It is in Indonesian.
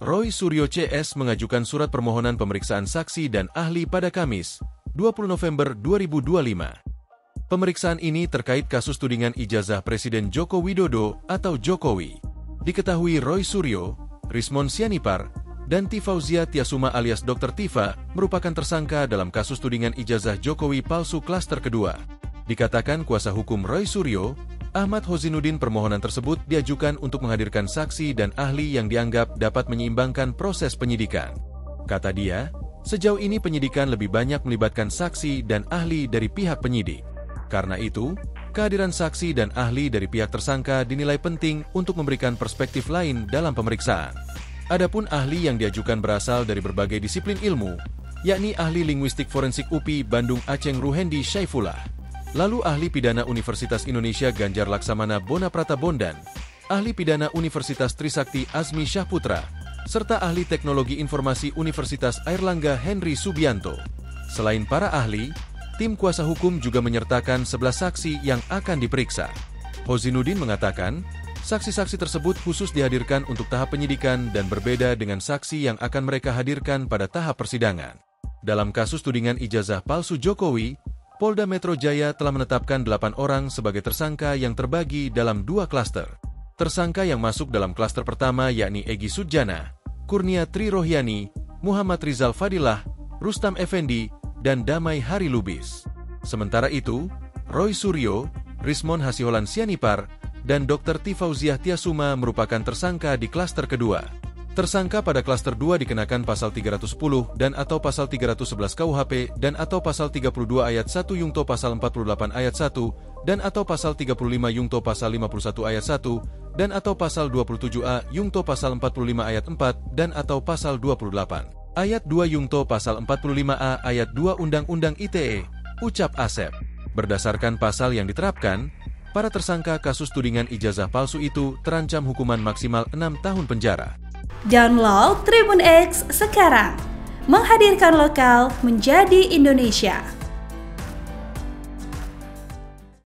Roy Suryo CS mengajukan surat permohonan pemeriksaan saksi dan ahli pada Kamis, 20 November 2025. Pemeriksaan ini terkait kasus tudingan ijazah Presiden Joko Widodo atau Jokowi. Diketahui Roy Suryo, Rismon Sianipar, dan Tifauzia Tiasuma alias Dr. Tifa merupakan tersangka dalam kasus tudingan ijazah Jokowi palsu klaster kedua. Dikatakan kuasa hukum Roy Suryo, Ahmad Hozinuddin, permohonan tersebut diajukan untuk menghadirkan saksi dan ahli yang dianggap dapat menyeimbangkan proses penyidikan. Kata dia, sejauh ini penyidikan lebih banyak melibatkan saksi dan ahli dari pihak penyidik. Karena itu, kehadiran saksi dan ahli dari pihak tersangka dinilai penting untuk memberikan perspektif lain dalam pemeriksaan. Adapun ahli yang diajukan berasal dari berbagai disiplin ilmu, yakni ahli linguistik forensik UPI Bandung Aceng Ruhendi Syaifullah, lalu ahli pidana Universitas Indonesia Ganjar Laksamana Bonaprata Bondan, ahli pidana Universitas Trisakti Azmi Syahputra, serta ahli teknologi informasi Universitas Airlangga Henry Subianto. Selain para ahli, tim kuasa hukum juga menyertakan 11 saksi yang akan diperiksa. Hozinuddin mengatakan, saksi-saksi tersebut khusus dihadirkan untuk tahap penyidikan dan berbeda dengan saksi yang akan mereka hadirkan pada tahap persidangan. Dalam kasus tudingan ijazah palsu Jokowi, Polda Metro Jaya telah menetapkan 8 orang sebagai tersangka yang terbagi dalam 2 klaster. Tersangka yang masuk dalam klaster pertama yakni Egy Sudjana, Kurnia Tri Rohyani, Muhammad Rizal Fadilah, Rustam Effendi, dan Damai Hari Lubis. Sementara itu, Roy Suryo, Rismon Hasiholan Sianipar, dan Dr. Tifauzia Tiasuma merupakan tersangka di klaster kedua. Tersangka pada klaster 2 dikenakan pasal 310 dan atau pasal 311 KUHP dan atau pasal 32 ayat 1 Yungto pasal 48 ayat 1 dan atau pasal 35 Yungto pasal 51 ayat 1 dan atau pasal 27A Yungto pasal 45 ayat 4 dan atau pasal 28 ayat 2 Yungto pasal 45A ayat 2 Undang-Undang ITE, ucap Asep. Berdasarkan pasal yang diterapkan, para tersangka kasus tudingan ijazah palsu itu terancam hukuman maksimal 6 tahun penjara. Download Tribun X sekarang, menghadirkan lokal menjadi Indonesia.